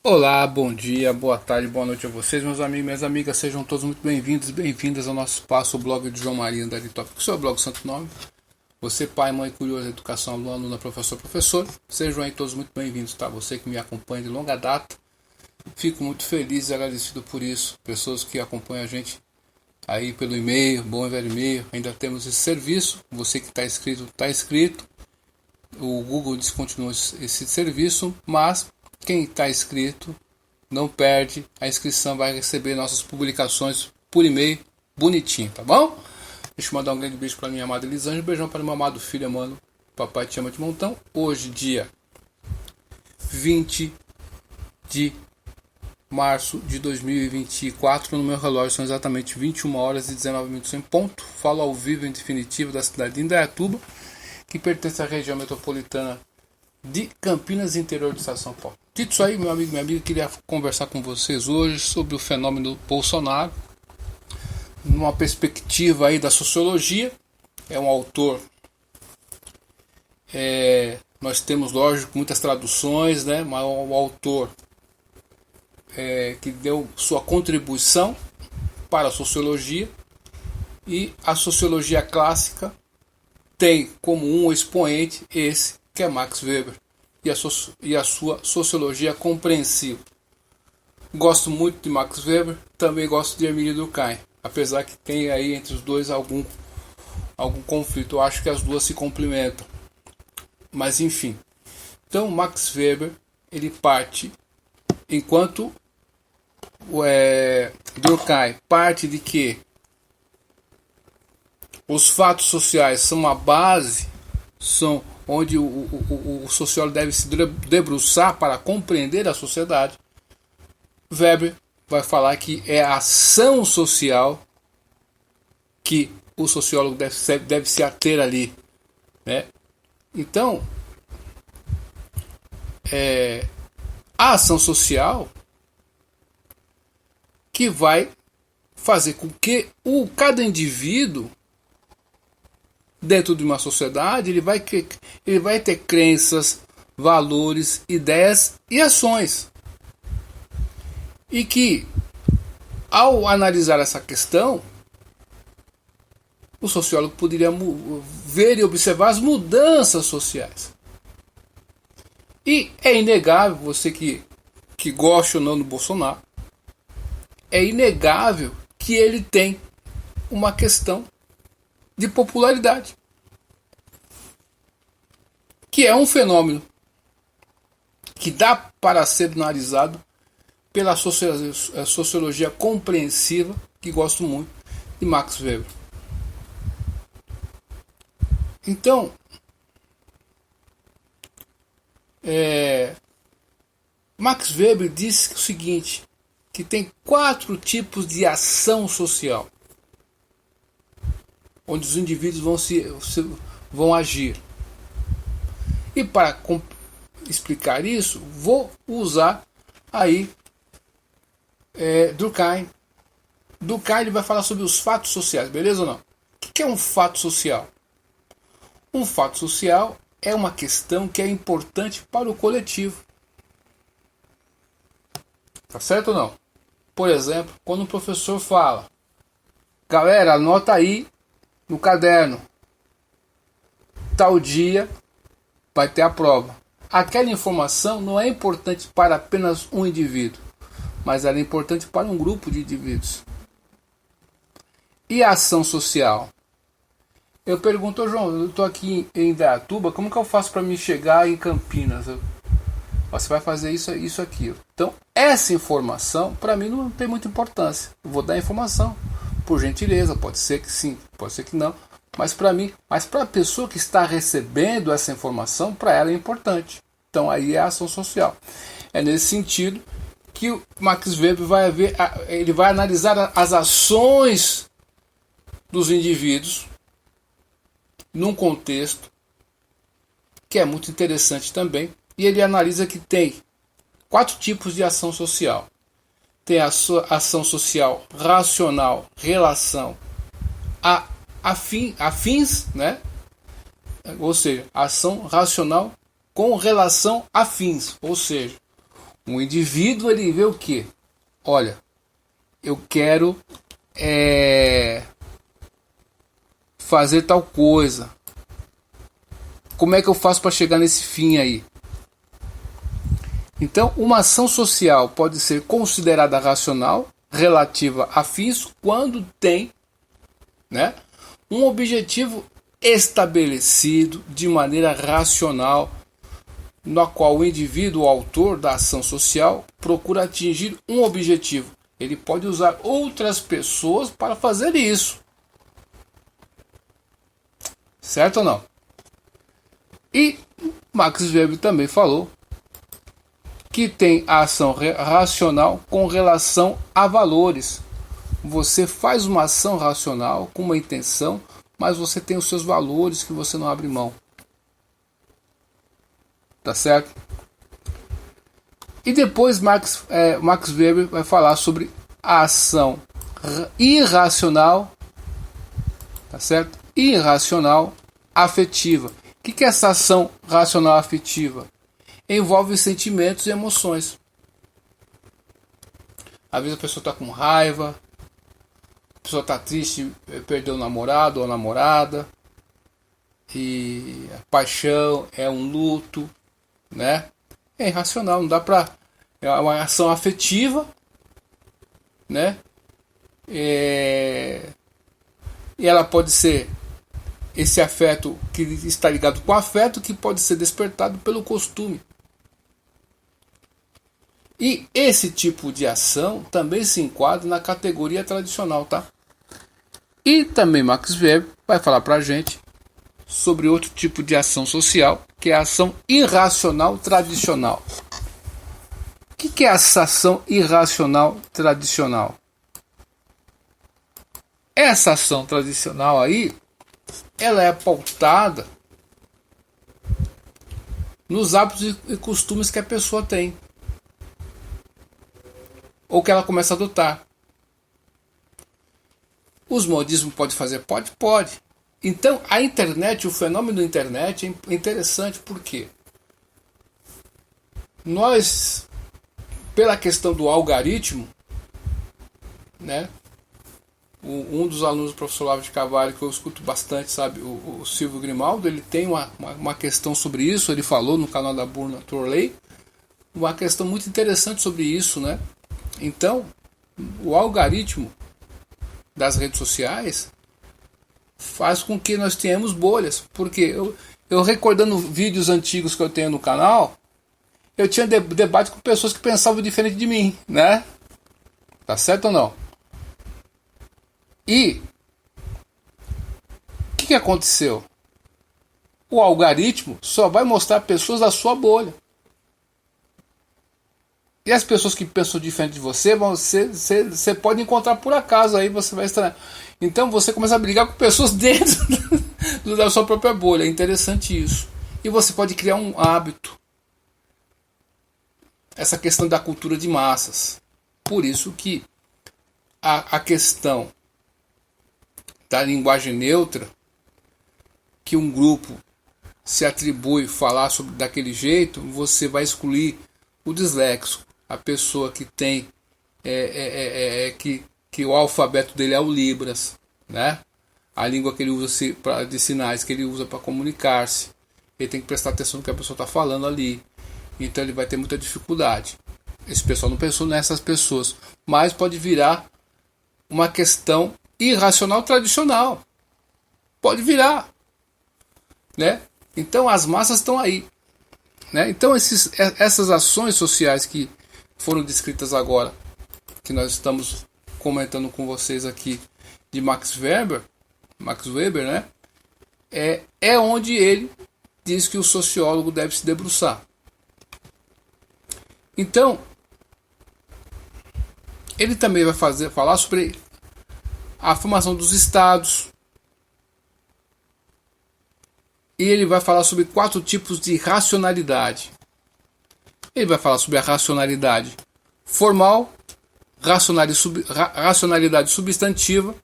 Olá, bom dia, boa tarde, boa noite a vocês, meus amigos e minhas amigas. Sejam todos muito bem-vindos e bem-vindas ao nosso espaço, o blog de João Maria Andari Top, que é o blog Santo Nome. Você, pai, mãe, curioso, educação, aluno, aluna, professor, sejam aí todos muito bem-vindos, tá? Você que me acompanha de longa data, fico muito feliz e agradecido por isso. Pessoas que acompanham a gente aí pelo e-mail, bom e velho e-mail, ainda temos esse serviço. Você que está inscrito, está inscrito. O Google descontinuou esse serviço, mas quem está inscrito não perde a inscrição, vai receber nossas publicações por e-mail bonitinho, tá bom? Deixa eu mandar um grande beijo para minha amada Elisângela, um beijão para meu amado filho, mano. Papai te ama de montão. Hoje, dia 20 de março de 2024, no meu relógio são exatamente 21 horas e 19 minutos em ponto. Falo ao vivo em definitivo da cidade de Indaiatuba, que pertence à região metropolitana de Campinas, interior do estado de São Paulo. Dito isso aí, meu amigo e minha amiga, queria conversar com vocês hoje sobre o fenômeno Bolsonaro, numa perspectiva aí da sociologia. É um autor, nós temos, lógico, muitas traduções, né? Mas o autor que deu sua contribuição para a sociologia, e a sociologia clássica tem como um expoente esse que é Max Weber e a sua sociologia compreensiva. Gosto muito de Max Weber, também gosto de Emile Durkheim, apesar que tem aí entre os dois algum conflito. Eu acho que as duas se complementam, mas enfim. Então Max Weber, ele parte, enquanto Durkheim parte de que os fatos sociais são a base, são onde o sociólogo deve se debruçar para compreender a sociedade. Weber vai falar que é a ação social que o sociólogo deve se ater ali, né? Então, a ação social que vai fazer com que cada indivíduo dentro de uma sociedade ele vai ter crenças, valores, ideias e ações. E que, ao analisar essa questão, o sociólogo poderia ver e observar as mudanças sociais. E é inegável, você que gosta ou não do Bolsonaro, é inegável que ele tem uma questão de popularidade, que é um fenômeno que dá para ser analisado pela sociologia compreensiva, que gosto muito, de Max Weber. Então, Max Weber diz o seguinte, que tem 4 tipos de ação social, onde os indivíduos vão agir. E para explicar isso, vou usar aí Durkheim. Durkheim ele vai falar sobre os fatos sociais, beleza ou não? O que é um fato social? Um fato social é uma questão que é importante para o coletivo. Tá certo ou não? Por exemplo, quando o professor fala, galera, anota aí no caderno, tal dia vai ter a prova. Aquela informação não é importante para apenas um indivíduo, mas ela é importante para um grupo de indivíduos. E a ação social? Eu pergunto, João, eu estou aqui em Indaiatuba, como que eu faço para me chegar em Campinas? Você vai fazer isso, aquilo. Então, essa informação, para mim, não tem muita importância. Eu vou dar a informação, por gentileza, pode ser que sim, pode ser que não. Mas para mim, para a pessoa que está recebendo essa informação, para ela é importante. Então, aí é a ação social. É nesse sentido que o Max Weber ele vai analisar as ações dos indivíduos num contexto que é muito interessante também. E ele analisa que tem 4 tipos de ação social. Tem a ação social racional, relação afins, né? Ou seja, ação racional com relação a fins, ou seja, Um indivíduo, ele vê o quê? Olha, eu quero fazer tal coisa. Como é que eu faço para chegar nesse fim aí? Então, uma ação social pode ser considerada racional, relativa a fins, quando tem, né, um objetivo estabelecido de maneira racional, na qual o indivíduo, o autor da ação social, procura atingir um objetivo. Ele pode usar outras pessoas para fazer isso. Certo ou não? E Max Weber também falou que tem a ação racional com relação a valores. Você faz uma ação racional com uma intenção, mas você tem os seus valores que você não abre mão. Tá certo? E depois Max Weber vai falar sobre a ação irracional, tá certo? Irracional afetiva. O que é essa ação racional afetiva? Envolve sentimentos e emoções. Às vezes a pessoa está com raiva, a pessoa está triste, perdeu o namorado ou a namorada, e a paixão é um luto, né? É irracional, não dá pra. É uma ação afetiva, né? E ela pode ser esse afeto que está ligado com o afeto, que pode ser despertado pelo costume. E esse tipo de ação também se enquadra na categoria tradicional, tá? E também Max Weber vai falar pra gente sobre outro tipo de ação social, que é a ação irracional tradicional. O que é essa ação irracional tradicional? Essa ação tradicional aí, ela é pautada nos hábitos e costumes que a pessoa tem, ou que ela começa a adotar. Os modismos pode fazer? Pode. Então, a internet, o fenômeno da internet é interessante porque nós, pela questão do algoritmo, né? Um dos alunos do professor Olavo de Carvalho, que eu escuto bastante, sabe, o Silvio Grimaldo, ele tem uma questão sobre isso, ele falou no canal da Burna Torley, uma questão muito interessante sobre isso, né? Então, o algoritmo das redes sociais faz com que nós tenhamos bolhas, porque eu recordando vídeos antigos que eu tenho no canal, eu tinha debate com pessoas que pensavam diferente de mim, né? Tá certo ou não? E o que aconteceu? O algoritmo só vai mostrar pessoas da sua bolha. E as pessoas que pensam diferente de você, você pode encontrar por acaso, aí você vai estranhar. Então você começa a brigar com pessoas dentro da sua própria bolha. É interessante isso. E você pode criar um hábito. Essa questão da cultura de massas. Por isso que a questão da linguagem neutra, que um grupo se atribui falar sobre daquele jeito, você vai excluir o dislexo, a pessoa que tem que o alfabeto dele é o Libras, né? A língua que ele usa de sinais, que ele usa para comunicar-se, ele tem que prestar atenção no que a pessoa está falando ali, então ele vai ter muita dificuldade. Esse pessoal não pensou nessas pessoas, mas pode virar uma questão irracional tradicional, pode virar, né? Então as massas estão aí, né? Então essas ações sociais que foram descritas agora, que nós estamos comentando com vocês aqui, de Max Weber, né? É onde ele diz que o sociólogo deve se debruçar. Então, ele também vai falar sobre a formação dos estados. E ele vai falar sobre 4 tipos de racionalidade. Ele vai falar sobre a racionalidade formal, racionalidade substantiva,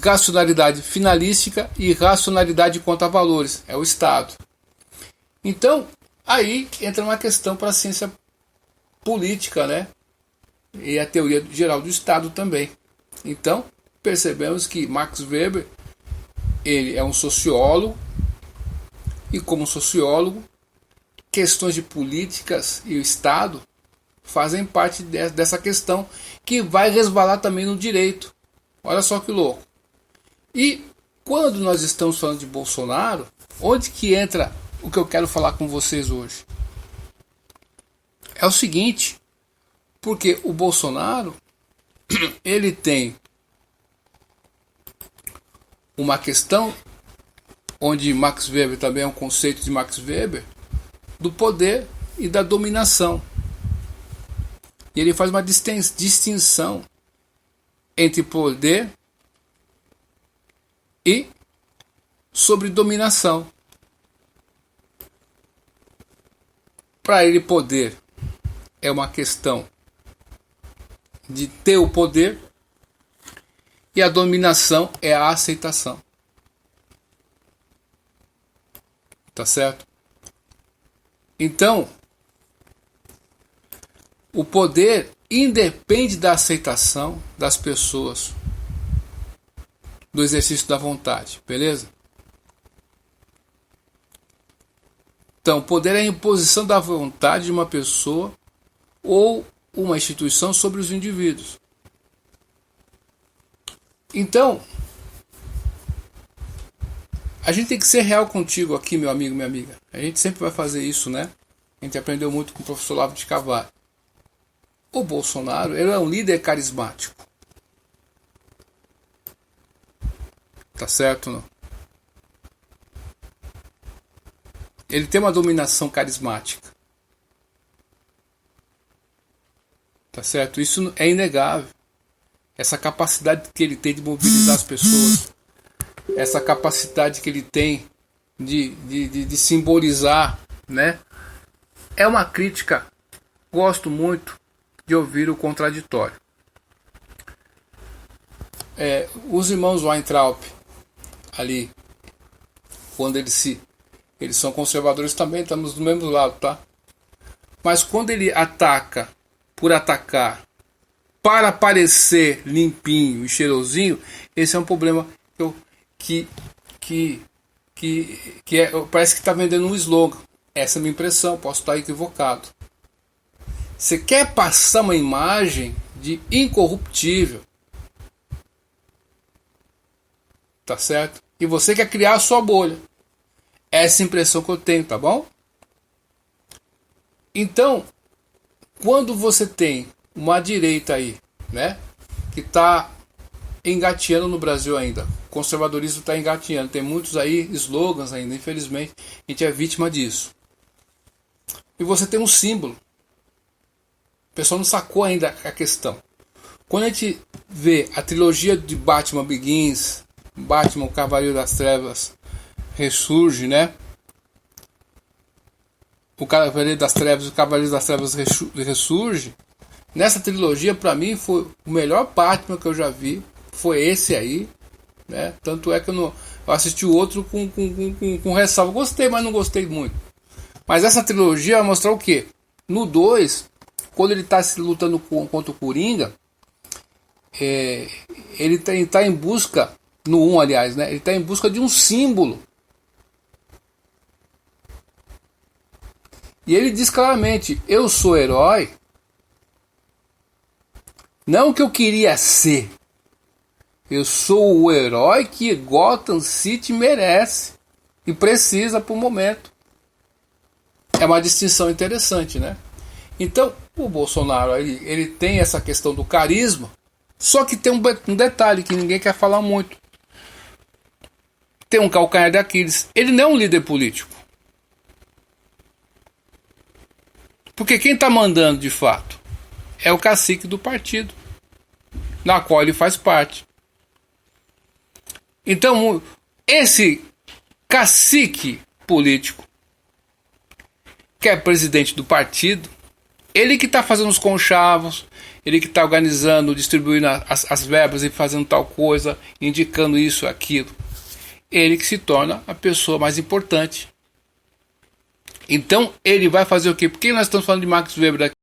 racionalidade finalística e racionalidade quanto a valores. É o estado. Então, aí entra uma questão para a ciência política, né? E a teoria geral do Estado também. Então, percebemos que Max Weber, ele é um sociólogo, e como sociólogo, questões de políticas e o Estado fazem parte dessa questão, que vai resvalar também no direito. Olha só que louco. E quando nós estamos falando de Bolsonaro, onde que entra o que eu quero falar com vocês hoje? É o seguinte, porque o Bolsonaro, ele tem uma questão, onde Max Weber também é um conceito de Max Weber, do poder e da dominação. E ele faz uma distinção entre poder e sobre dominação. Para ele, poder é uma questão de ter o poder, e a dominação é a aceitação. Tá certo? Então, o poder independe da aceitação das pessoas, do exercício da vontade, beleza? Então, poder é a imposição da vontade de uma pessoa ou uma instituição sobre os indivíduos. Então, a gente tem que ser real contigo aqui, meu amigo, minha amiga. A gente sempre vai fazer isso, né? A gente aprendeu muito com o professor Olavo de Carvalho. O Bolsonaro, ele é um líder carismático. Tá certo, não? Ele tem uma dominação carismática. Tá certo? Isso é inegável. Essa capacidade que ele tem de mobilizar as pessoas. Essa capacidade que ele tem de simbolizar, né? É uma crítica. Gosto muito de ouvir o contraditório. Os irmãos Weintraub, ali, quando eles são conservadores também, estamos do mesmo lado, tá? Mas quando ele ataca por atacar, para parecer limpinho e cheirosinho, esse é um problema que parece que está vendendo um slogan. Essa é a minha impressão, posso estar equivocado. Você quer passar uma imagem de incorruptível, tá certo? E você quer criar a sua bolha. Essa é a impressão que eu tenho, tá bom? Então, quando você tem uma direita aí, né, que está engateando no Brasil ainda, o conservadorismo está engateando, tem muitos aí slogans ainda, infelizmente, a gente é vítima disso. E você tem um símbolo. O pessoal não sacou ainda a questão. Quando a gente vê a trilogia de Batman Begins, Batman, o Cavaleiro das Trevas, ressurge, né? O Cavaleiro das Trevas e o Cavaleiro das Trevas ressurge. Nessa trilogia, para mim, foi o melhor Batman que eu já vi. Foi esse aí, né? Tanto é que eu assisti o outro com ressalva. Gostei, mas não gostei muito. Mas essa trilogia vai mostrar o quê? No 2, quando ele está se lutando contra o Coringa, ele está em busca, no 1, aliás, né? Ele está em busca de um símbolo. E ele diz claramente: eu sou herói, não o que eu queria ser. Eu sou o herói que Gotham City merece e precisa para o momento. É uma distinção interessante, né? Então, o Bolsonaro ele tem essa questão do carisma, só que tem um detalhe que ninguém quer falar muito. Tem um calcanhar de Aquiles. Ele não é um líder político. Porque quem está mandando de fato é o cacique do partido, na qual ele faz parte. Então, esse cacique político, que é presidente do partido, ele que está fazendo os conchavos, ele que está organizando, distribuindo as verbas e fazendo tal coisa, indicando isso, aquilo. Ele que se torna a pessoa mais importante. Então, ele vai fazer o quê? Por que nós estamos falando de Max Weber aqui?